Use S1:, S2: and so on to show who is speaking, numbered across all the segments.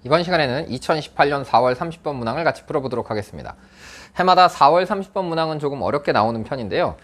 S1: 이번 시간에는 2018년 4월 30번 문항을 같이 풀어보도록 하겠습니다. 해마다 4월 30번 문항은 조금 어렵게 나오는 편인데요.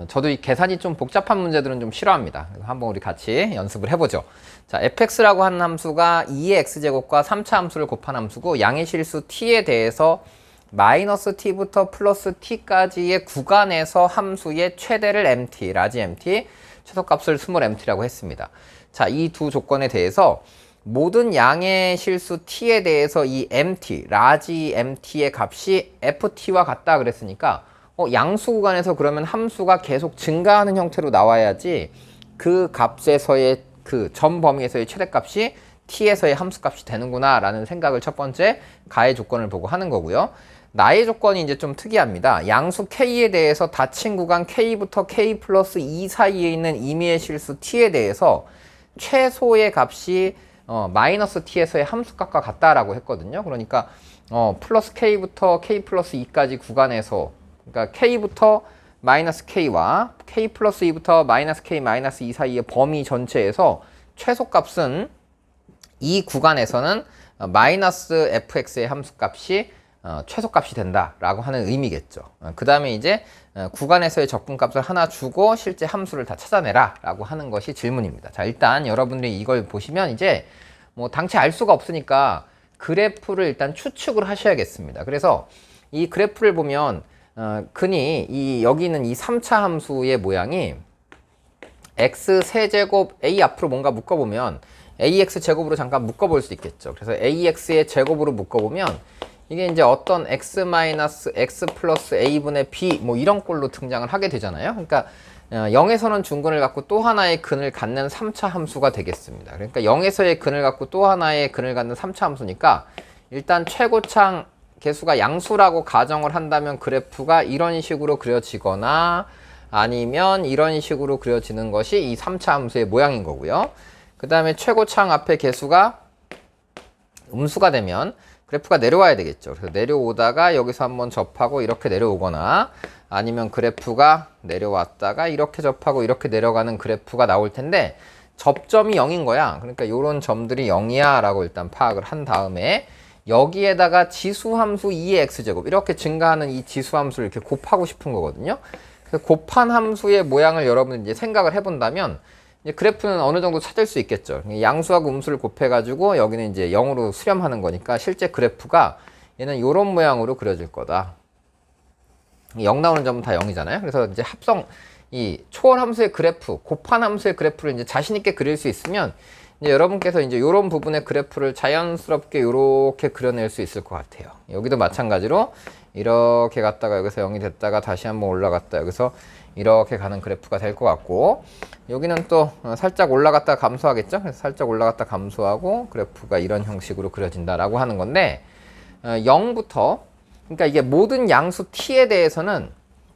S1: 저도 이 계산이 좀 복잡한 문제들은 좀 싫어합니다. 그래서 한번 우리 같이 연습을 해보죠. 자, fx라고 하는 함수가 2의 x제곱과 3차 함수를 곱한 함수고 양의 실수 t에 대해서 마이너스 t부터 플러스 t까지의 구간에서 함수의 최대를 mt, 라지 mt, 최소값을 스몰 mt라고 했습니다. 자, 이 두 조건에 대해서 모든 양의 실수 t에 대해서 이 mt, 라지 mt의 값이 ft와 같다 그랬으니까 양수 구간에서 그러면 함수가 계속 증가하는 형태로 나와야지 그 값에서의 그 전 범위에서의 최대값이 t에서의 함수값이 되는구나 라는 생각을 첫 번째 가의 조건을 보고 하는 거고요. 나의 조건이 이제 좀 특이합니다. 양수 k에 대해서 닫힌 구간 k부터 k 플러스 2 사이에 있는 임의의 실수 t에 대해서 최소의 값이 마이너스 t에서의 함수값과 같다라고 했거든요. 그러니까 플러스 k부터 k 플러스 2까지 구간에서 그러니까 k부터 마이너스 k와 k 플러스 2부터 마이너스 k 마이너스 2 사이의 범위 전체에서 최소값은 이 구간에서는 마이너스 fx의 함수값이 최소값이 된다라고 하는 의미겠죠. 그 다음에 이제 구간에서의 적분값을 하나 주고 실제 함수를 다 찾아내라 라고 하는 것이 질문입니다. 자, 일단 여러분들이 이걸 보시면 이제 뭐 당최 알 수가 없으니까 그래프를 일단 추측을 하셔야겠습니다. 그래서 이 그래프를 보면 흔히 여기 있는 이 3차 함수의 모양이 x 세제곱 a 앞으로 뭔가 묶어보면 ax 제곱으로 잠깐 묶어볼 수 있겠죠. 그래서 ax의 제곱으로 묶어보면 이게 이제 어떤 x 마이너스 x 플러스 a분의 b 뭐 이런 꼴로 등장을 하게 되잖아요. 그러니까 0에서는 중근을 갖고 또 하나의 근을 갖는 3차 함수가 되겠습니다. 그러니까 0에서의 근을 갖고 또 하나의 근을 갖는 3차 함수니까 일단 최고창 개수가 양수라고 가정을 한다면 그래프가 이런 식으로 그려지거나 아니면 이런 식으로 그려지는 것이 이 3차 함수의 모양인 거고요. 그 다음에 최고창 앞에 개수가 음수가 되면 그래프가 내려와야 되겠죠. 그래서 내려오다가 여기서 한번 접하고 이렇게 내려오거나 아니면 그래프가 내려왔다가 이렇게 접하고 이렇게 내려가는 그래프가 나올 텐데 접점이 0인 거야. 그러니까 이런 점들이 0이야 라고 일단 파악을 한 다음에 여기에다가 지수함수 2의 x제곱 이렇게 증가하는 이 지수함수를 이렇게 곱하고 싶은 거거든요. 그래서 곱한 함수의 모양을 여러분이 이제 생각을 해본다면 이제 그래프는 어느 정도 찾을 수 있겠죠. 양수하고 음수를 곱해가지고 여기는 이제 0으로 수렴하는 거니까 실제 그래프가 얘는 이런 모양으로 그려질 거다. 0 나오는 점은 다 0이잖아요. 그래서 이제 합성 이 초월 함수의 그래프, 곱한 함수의 그래프를 이제 자신 있게 그릴 수 있으면 이제 여러분께서 이제 이런 부분의 그래프를 자연스럽게 이렇게 그려낼 수 있을 것 같아요. 여기도 마찬가지로 이렇게 갔다가 여기서 0이 됐다가 다시 한번 올라갔다 여기서 이렇게 가는 그래프가 될 것 같고 여기는 또 살짝 올라갔다 감소하겠죠. 그래서 살짝 올라갔다 감소하고 그래프가 이런 형식으로 그려진다라고 하는 건데 0부터 그러니까 이게 모든 양수 t에 대해서는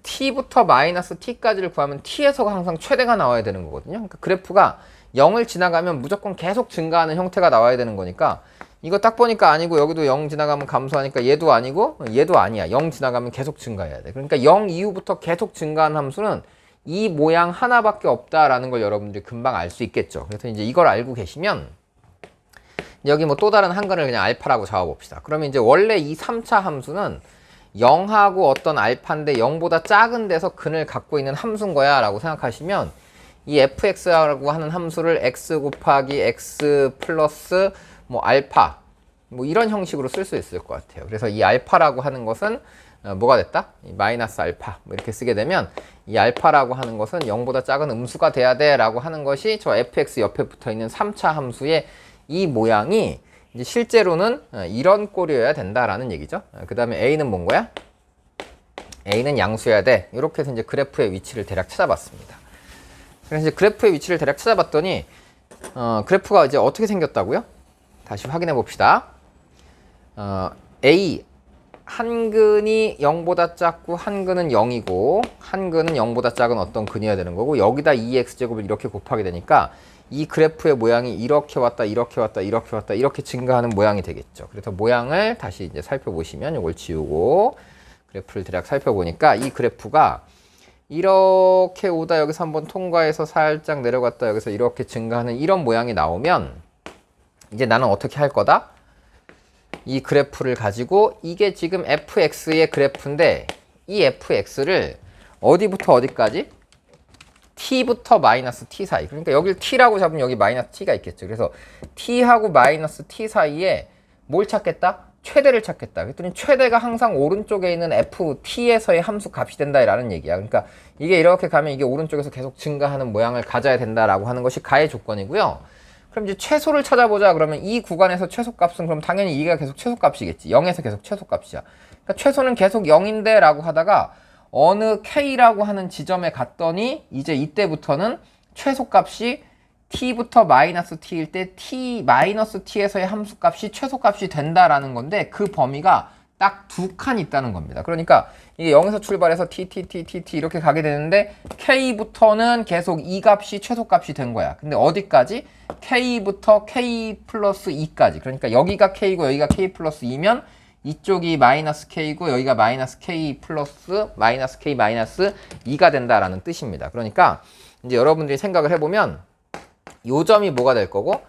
S1: t부터 마이너스 t까지를 구하면 t에서가 항상 최대가 나와야 되는 거거든요. 그러니까 그래프가 0을 지나가면 무조건 계속 증가하는 형태가 나와야 되는 거니까 이거 딱 보니까 아니고 여기도 0 지나가면 감소하니까 얘도 아니고 얘도 아니야. 0 지나가면 계속 증가해야 돼. 그러니까 0 이후부터 계속 증가하는 함수는 이 모양 하나밖에 없다라는 걸 여러분들이 금방 알 수 있겠죠. 그래서 이제 이걸 알고 계시면 여기 뭐 또 다른 한 근을 그냥 알파라고 잡아봅시다. 그러면 이제 원래 이 3차 함수는 0하고 어떤 알파인데 0보다 작은 데서 근을 갖고 있는 함수인 거야 라고 생각하시면 이 fx라고 하는 함수를 x 곱하기 x 플러스 뭐 알파 뭐 이런 형식으로 쓸 수 있을 것 같아요. 그래서 이 알파라고 하는 것은 뭐가 됐다? 이 마이너스 알파 뭐 이렇게 쓰게 되면 이 알파라고 하는 것은 0보다 작은 음수가 돼야 돼 라고 하는 것이 저 fx 옆에 붙어 있는 3차 함수의 이 모양이 이제 실제로는 이런 꼴이어야 된다라는 얘기죠. 그 다음에 a는 뭔 거야? a는 양수여야 돼. 이렇게 해서 이제 그래프의 위치를 대략 찾아봤습니다. 그래서 이제 그래프의 위치를 대략 찾아봤더니 그래프가 이제 어떻게 생겼다고요? 다시 확인해 봅시다. A 한 근이 0보다 작고 한 근은 0이고 한 근은 0보다 작은 어떤 근이어야 되는 거고 여기다 2x제곱을 이렇게 곱하게 되니까 이 그래프의 모양이 이렇게 왔다 이렇게 왔다 이렇게 왔다 이렇게 증가하는 모양이 되겠죠. 그래서 모양을 다시 이제 살펴보시면 이걸 지우고 그래프를 대략 살펴보니까 이 그래프가 이렇게 오다 여기서 한번 통과해서 살짝 내려갔다 여기서 이렇게 증가하는 이런 모양이 나오면 이제 나는 어떻게 할 거다? 이 그래프를 가지고 이게 지금 fx의 그래프인데 이 fx를 어디부터 어디까지? t부터 마이너스 t 사이. 그러니까 여기를 t라고 잡으면 여기 마이너스 t가 있겠죠. 그래서 t하고 마이너스 t 사이에 뭘 찾겠다? 최대를 찾겠다. 그랬더니 최대가 항상 오른쪽에 있는 ft에서의 함수 값이 된다라는 얘기야. 그러니까 이게 이렇게 가면 이게 오른쪽에서 계속 증가하는 모양을 가져야 된다라고 하는 것이 가의 조건이고요. 그럼 이제 최소를 찾아보자. 그러면 이 구간에서 최소값은 그럼 당연히 이가 계속 최소값이겠지. 0에서 계속 최소값이야. 그러니까 최소는 계속 0인데 라고 하다가 어느 k라고 하는 지점에 갔더니 이제 이때부터는 최소값이 t부터 마이너스 t일 때 t 마이너스 t에서의 함수값이 최소값이 된다라는 건데 그 범위가 딱 두 칸 있다는 겁니다. 그러니까 이게 0에서 출발해서 t 이렇게 가게 되는데 k부터는 계속 이 값이 최소값이 된 거야. 근데 어디까지? k부터 k 플러스 2까지. 그러니까 여기가 k고 여기가 k 플러스 2면 이쪽이 마이너스 k고 여기가 마이너스 k 플러스 마이너스 k 마이너스 2가 된다라는 뜻입니다. 그러니까 이제 여러분들이 생각을 해보면 요 점이 뭐가 될 거고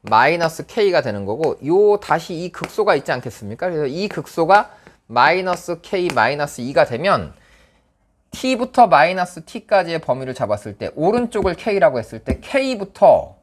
S1: 마이너스 k가 되는 거고 요 다시 이 극소가 있지 않겠습니까? 그래서 이 극소가 마이너스 k 마이너스 2가 되면 t부터 마이너스 t까지의 범위를 잡았을 때 오른쪽을 k라고 했을 때 k부터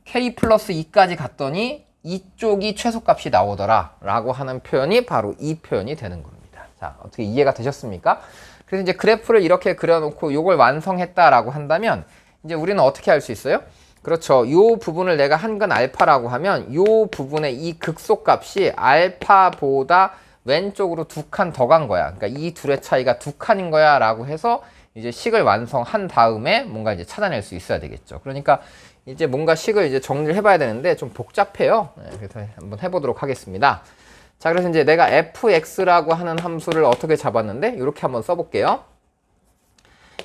S1: k 플러스 2까지 갔더니 이쪽이 최소값이 나오더라 라고 하는 표현이 바로 이 표현이 되는 겁니다. 자, 어떻게 이해가 되셨습니까? 그래서 이제 그래프를 이렇게 그려놓고 요걸 완성했다라고 한다면 이제 우리는 어떻게 할 수 있어요? 그렇죠. 요 부분을 내가 한근 알파라고 하면 요 부분의 이 극소값이 알파보다 왼쪽으로 두 칸 더 간 거야. 그러니까 이 둘의 차이가 두 칸인 거야 라고 해서 이제 식을 완성한 다음에 뭔가 이제 찾아낼 수 있어야 되겠죠. 그러니까 이제 뭔가 식을 이제 정리를 해봐야 되는데 좀 복잡해요. 네, 그래서 한번 해보도록 하겠습니다. 자, 그래서 이제 내가 fx라고 하는 함수를 어떻게 잡았는데 이렇게 한번 써볼게요.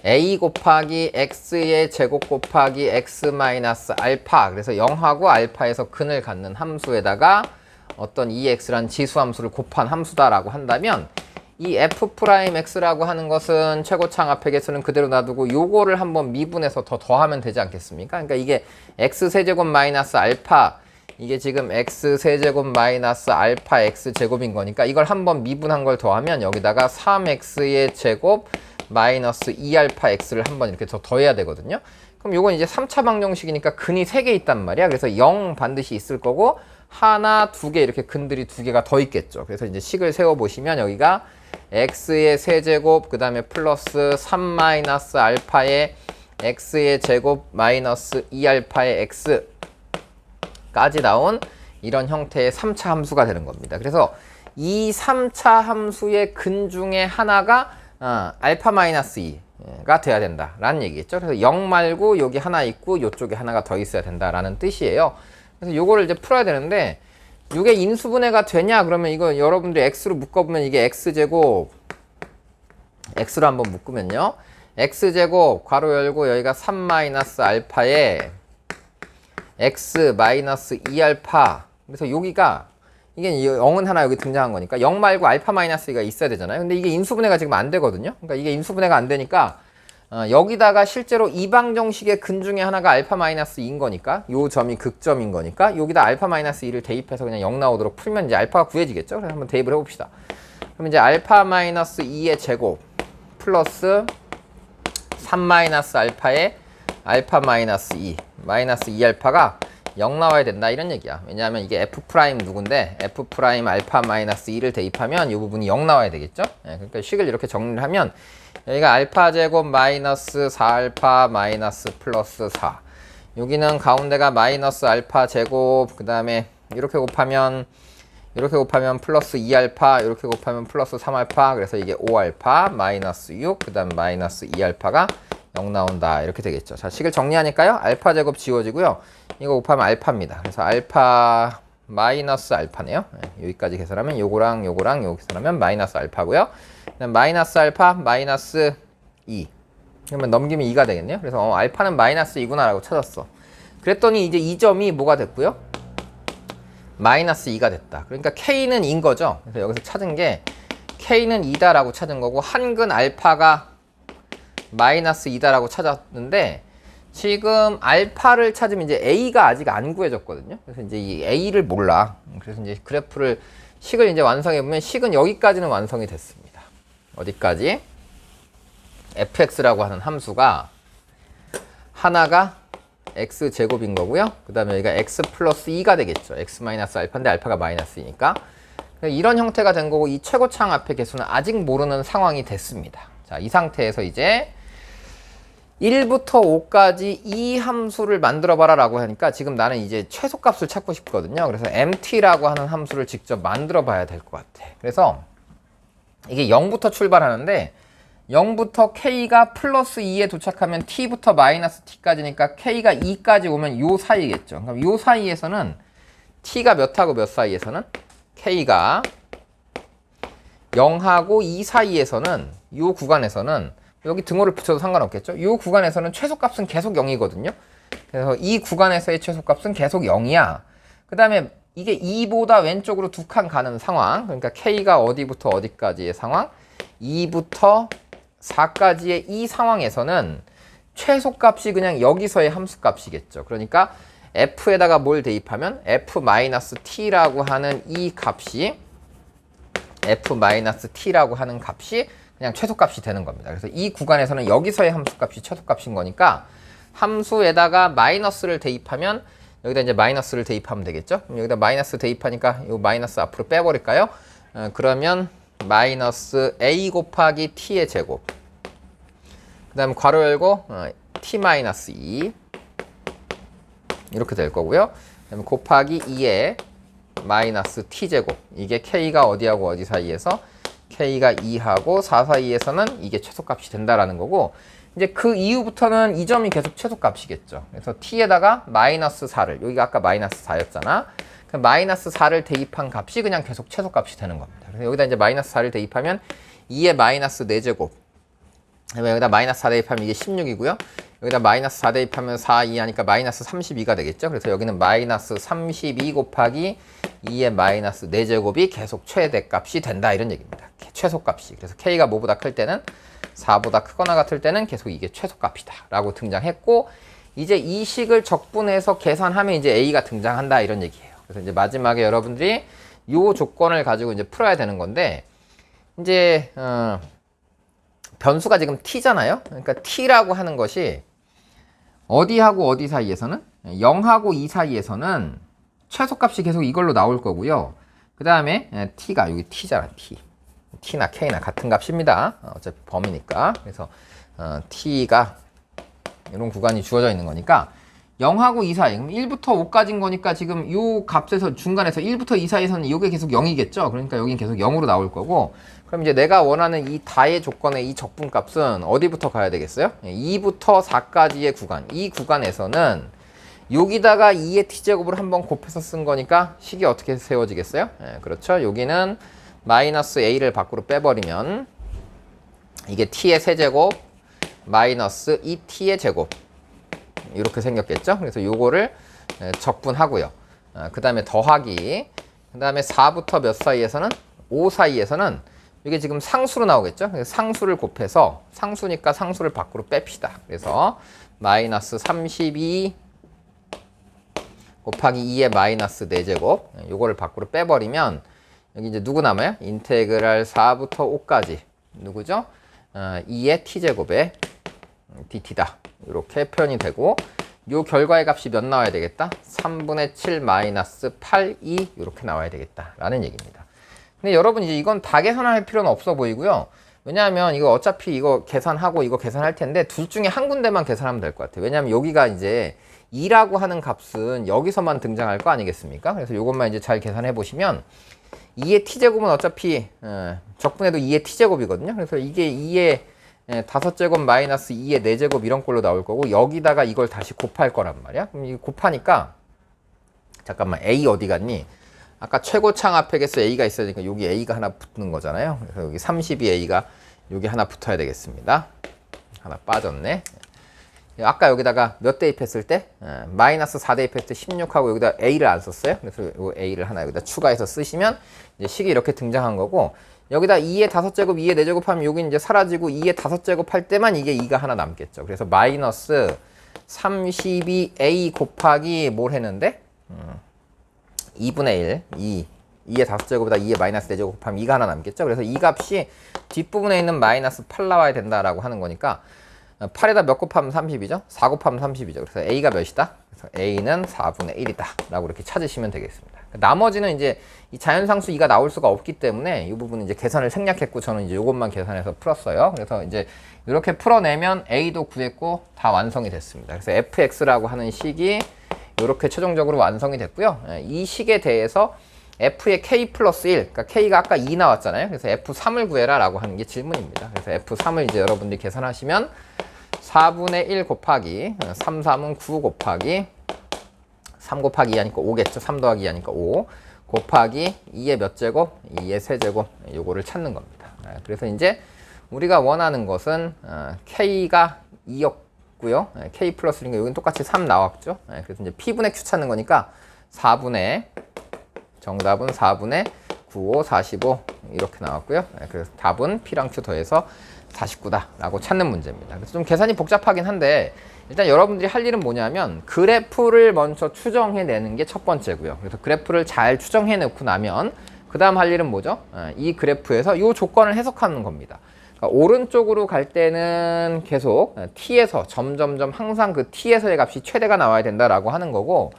S1: a 곱하기 x의 제곱 곱하기 x 마이너스 알파. 그래서 0하고 알파에서 근을 갖는 함수에다가 어떤 ex란 지수 함수를 곱한 함수다라고 한다면 이 f'x라고 하는 것은 최고창 앞에 개수는 그대로 놔두고 요거를 한번 미분해서 더 더하면 되지 않겠습니까? 그러니까 이게 x세제곱 마이너스 알파 이게 지금 x세제곱 마이너스 알파 x제곱인 거니까 이걸 한번 미분한 걸 더하면 여기다가 3x의 제곱 마이너스 2알파 x를 한번 이렇게 더 더해야 되거든요. 그럼 요건 이제 3차 방정식이니까 근이 3개 있단 말이야. 그래서 0 반드시 있을 거고 하나, 두 개 이렇게 근들이 두 개가 더 있겠죠. 그래서 이제 식을 세워보시면 여기가 x의 세제곱 그 다음에 플러스 3 마이너스 알파의 x의 제곱 마이너스 2알파의 x까지 나온 이런 형태의 3차 함수가 되는 겁니다. 그래서 이 3차 함수의 근 중에 하나가 알파 마이너스 2가 돼야 된다라는 얘기겠죠. 그래서 0 말고 여기 하나 있고 이쪽에 하나가 더 있어야 된다라는 뜻이에요. 그래서 요거를 이제 풀어야 되는데 이게 인수분해가 되냐 그러면 이거 여러분들이 x로 묶어보면 이게 x제곱 x로 한번 묶으면요 x제곱 괄호 열고 여기가 3 마이너스 알파에 x 마이너스 2알파 그래서 여기가 이게 0은 하나 여기 등장한 거니까 0 말고 알파 마이너스 2가 있어야 되잖아요. 근데 이게 인수분해가 지금 안 되거든요. 그러니까 이게 인수분해가 안 되니까 여기다가 실제로 이 방정식의 근 중에 하나가 알파 마이너스 2인 거니까 요 점이 극점인 거니까 여기다 알파 마이너스 2를 대입해서 그냥 0 나오도록 풀면 이제 알파가 구해지겠죠. 그래서 한번 대입을 해봅시다. 그럼 이제 알파 마이너스 2의 제곱 플러스 3 마이너스 알파의 알파 마이너스 2 마이너스 2알파가 0 나와야 된다 이런 얘기야. 왜냐하면 이게 f 프라임 누군데 f 프라임 알파 마이너스 2를 대입하면 이 부분이 0 나와야 되겠죠. 네, 그러니까 식을 이렇게 정리를 하면 여기가 알파 제곱 마이너스 4알파 마이너스 플러스 4 여기는 가운데가 마이너스 알파 제곱 그 다음에 이렇게 곱하면 플러스 2알파 이렇게 곱하면 플러스 3알파 그래서 이게 5알파 마이너스 6 그 다음 마이너스 2알파가 0 나온다 이렇게 되겠죠. 자, 식을 정리하니까요 알파 제곱 지워지고요 이거 곱하면 알파입니다. 그래서 알파 마이너스 알파네요. 네, 여기까지 계산하면 요거랑 요거 계산하면 마이너스 알파고요. 그다음 마이너스 알파 마이너스 2 그러면 넘기면 2가 되겠네요. 그래서 알파는 마이너스 2구나 라고 찾았어. 그랬더니 이제 이 점이 뭐가 됐고요 마이너스 2가 됐다. 그러니까 K는 2인 거죠. 그래서 여기서 찾은 게 K는 2다 라고 찾은 거고 한근 알파가 마이너스 2다 라고 찾았는데 지금 알파를 찾으면 이제 A가 아직 안 구해졌거든요. 그래서 이제 이 A를 몰라. 그래서 이제 그래프를, 식을 이제 완성해 보면 식은 여기까지는 완성이 됐습니다. 어디까지? fx라고 하는 함수가 하나가 x제곱인 거고요. 그 다음에 여기가 x 플러스 2가 되겠죠. x 마이너스 알파인데 알파가 마이너스 2니까. 이런 형태가 된 거고, 이 최고차항 앞의 개수는 아직 모르는 상황이 됐습니다. 자, 이 상태에서 이제 1부터 5까지 이 함수를 만들어 봐라 라고 하니까 지금 나는 이제 최소값을 찾고 싶거든요. 그래서 mt라고 하는 함수를 직접 만들어 봐야 될 것 같아. 그래서 이게 0부터 출발하는데 0부터 k가 플러스 2에 도착하면 t부터 마이너스 t까지니까 k가 2까지 오면 요 사이겠죠. 그럼 요 사이에서는 t가 몇하고 몇 사이에서는 k가 0하고 2 사이에서는 요 구간에서는 여기 등호를 붙여도 상관없겠죠. 요 구간에서는 최소값은 계속 0이거든요. 그래서 이 구간에서의 최소값은 계속 0이야. 그 다음에 이게 2보다 왼쪽으로 두 칸 가는 상황. 그러니까 k가 어디부터 어디까지의 상황? 2부터 4까지의 이 상황에서는 최소값이 그냥 여기서의 함수값이겠죠. 그러니까 f에다가 뭘 대입하면 f-t라고 하는 이 값이 f-t라고 하는 값이 그냥 최소값이 되는 겁니다. 그래서 이 구간에서는 여기서의 함수값이 최소값인 거니까 함수에다가 마이너스를 대입하면 여기다 이제 마이너스를 대입하면 되겠죠. 그럼 여기다 마이너스 대입하니까 이 마이너스 앞으로 빼버릴까요? 그러면 마이너스 a 곱하기 t의 제곱, 그 다음에 괄호 열고 t 마이너스 2 이렇게 될 거고요. 그 다음에 곱하기 2의 마이너스 t 제곱, 이게 k가 어디하고 어디 사이에서 k가 2하고 4 사이에서는 이게 최소값이 된다라는 거고, 이제 그 이후부터는 이 점이 계속 최소값이겠죠. 그래서 t에다가 마이너스 4를, 여기가 아까 마이너스 4였잖아. 그 마이너스 4를 대입한 값이 그냥 계속 최소값이 되는 겁니다. 그래서 여기다 이제 마이너스 4를 대입하면 2의 마이너스 4제곱, 여기다 마이너스 4 대입하면 이게 16이고요. 여기다 마이너스 4 대입하면 4, 2 하니까 마이너스 32가 되겠죠. 그래서 여기는 마이너스 32 곱하기 2의 마이너스 4제곱이 계속 최대값이 된다, 이런 얘기입니다. 최소값이. 그래서 k가 뭐보다 클 때는 4보다 크거나 같을 때는 계속 이게 최소값이다 라고 등장했고, 이제 이 식을 적분해서 계산하면 이제 a가 등장한다, 이런 얘기예요. 그래서 이제 마지막에 여러분들이 요 조건을 가지고 이제 풀어야 되는 건데, 이제 변수가 지금 t잖아요. 그러니까 t라고 하는 것이 어디하고 어디 사이에서는 0하고 2 사이에서는 최소값이 계속 이걸로 나올 거고요. 그 다음에 t가 여기 t잖아. t나 k나 같은 값입니다. 어차피 범위니까. 그래서 t가 이런 구간이 주어져 있는 거니까 0하고 2 사이, 그럼 1부터 5까지인 거니까 지금 요 값에서 중간에서 1부터 2 사이에서는 이게 계속 0이겠죠. 그러니까 여긴 계속 0으로 나올 거고, 그럼 이제 내가 원하는 이 다의 조건의 이 적분값은 어디부터 가야 되겠어요? 2부터 4까지의 구간, 이 구간에서는 여기다가 2의 t제곱을 한번 곱해서 쓴 거니까 식이 어떻게 세워지겠어요? 그렇죠. 여기는 마이너스 a를 밖으로 빼버리면 이게 t의 세제곱 마이너스 2t의 제곱 이렇게 생겼겠죠. 그래서 요거를 적분하고요. 그 다음에 더하기, 그 다음에 4부터 몇 사이에서는 5 사이에서는 이게 지금 상수로 나오겠죠. 그래서 상수를 곱해서, 상수니까 상수를 밖으로 뺍시다. 그래서 마이너스 32 곱하기 2의 마이너스 4제곱, 요거를 밖으로 빼버리면 여기 이제 누구 남아요? 인테그랄 4부터 5까지 누구죠? 2의 t제곱에 dt다. 이렇게 표현이 되고, 요 결과의 값이 몇 나와야 되겠다? 3분의 7 마이너스 8, 2 이렇게 나와야 되겠다 라는 얘기입니다. 근데 여러분 이제 이건 다 계산할 필요는 없어 보이고요. 왜냐하면 이거 어차피 이거 계산하고 이거 계산할 텐데 둘 중에 한 군데만 계산하면 될 것 같아요. 왜냐하면 여기가 이제 2라고 하는 값은 여기서만 등장할 거 아니겠습니까? 그래서 요것만 이제 잘 계산해 보시면 2의 t제곱은 어차피 적분해도 2의 t제곱이거든요. 그래서 이게 2의 5제곱 마이너스 2의 4제곱 이런 꼴로 나올 거고, 여기다가 이걸 다시 곱할 거란 말이야. 그럼 이거 곱하니까, 잠깐만, a 어디 갔니? 아까 최고창 앞에 개수 a가 있어야 되니까 여기 a가 하나 붙는 거잖아요. 그래서 여기 32a가 여기 하나 붙어야 되겠습니다. 하나 빠졌네. 아까 여기다가 몇 대입했을 때? 마이너스 4 대입했을 때 16하고 여기다 a를 안 썼어요. 그래서 이 a를 하나 여기다 추가해서 쓰시면 이제 식이 이렇게 등장한 거고, 여기다 2의 5제곱, 2의 4제곱 하면 여기 이제 사라지고 2의 5제곱 할 때만 이게 2가 하나 남겠죠. 그래서 마이너스 32a 곱하기 뭘 했는데? 2분의 1, 2의 5제곱에다 2의 마이너스 4제곱 곱하면 2가 하나 남겠죠? 그래서 이 값이 뒷부분에 있는 마이너스 8 나와야 된다라고 하는 거니까 8에다 몇 곱하면 30이죠? 4 곱하면 30이죠. 그래서 a가 몇이다? 그래서 a는 4분의 1이다 라고 이렇게 찾으시면 되겠습니다. 나머지는 이제 이 자연상수 2가 나올 수가 없기 때문에 이 부분은 이제 계산을 생략했고 저는 이제 이것만 계산해서 풀었어요. 그래서 이제 이렇게 풀어내면 a도 구했고 다 완성이 됐습니다. 그래서 fx라고 하는 식이 이렇게 최종적으로 완성이 됐고요. 이 식에 대해서 f의 k 플러스 1, 그러니까 k가 아까 2 나왔잖아요. 그래서 f3을 구해라 라고 하는 게 질문입니다. 그래서 f3을 이제 여러분들이 계산하시면 4분의 1 곱하기 3, 3은 9 곱하기 3 곱하기 2 하니까 5겠죠. 3 더하기 2 하니까 5 곱하기 2의 몇 제곱? 2의 세제곱. 요거를 찾는 겁니다. 그래서 이제 우리가 원하는 것은 k가 2였고요. k 플러스 1이니까 여기는 똑같이 3 나왔죠. 그래서 이제 p분의 q 찾는 거니까 4분의 정답은 4분의 9, 5, 45 이렇게 나왔고요. 그래서 답은 p랑 q 더해서 49다 라고 찾는 문제입니다. 그래서 좀 계산이 복잡하긴 한데 일단 여러분들이 할 일은 뭐냐면 그래프를 먼저 추정해내는 게 첫 번째고요. 그래서 그래프를 잘 추정해놓고 나면 그 다음 할 일은 뭐죠? 이 그래프에서 이 조건을 해석하는 겁니다. 그러니까 오른쪽으로 갈 때는 계속 t에서 점점점 항상 그 t에서의 값이 최대가 나와야 된다라고 하는 거고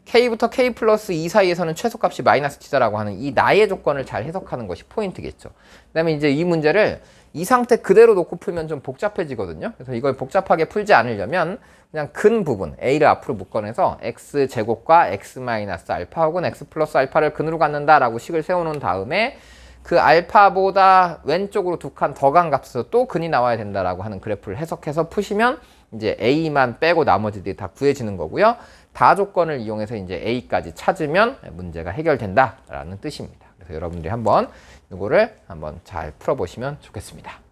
S1: k부터 k 플러스 2 사이에서는 최소값이 마이너스 t다라고 하는 이 나의 조건을 잘 해석하는 것이 포인트겠죠. 그 다음에 이제 이 문제를 이 상태 그대로 놓고 풀면 좀 복잡해지거든요. 그래서 이걸 복잡하게 풀지 않으려면 그냥 근 부분 a를 앞으로 묶어내서 x제곱과 x 마이너스 알파 혹은 x 플러스 알파를 근으로 갖는다라고 식을 세워놓은 다음에 그 알파보다 왼쪽으로 두 칸 더 간 값에서 또 근이 나와야 된다라고 하는 그래프를 해석해서 푸시면 이제 a만 빼고 나머지들이 다 구해지는 거고요. 다 조건을 이용해서 이제 a까지 찾으면 문제가 해결된다라는 뜻입니다. 그래서 여러분들이 한번 이거를 한번 잘 풀어보시면 좋겠습니다.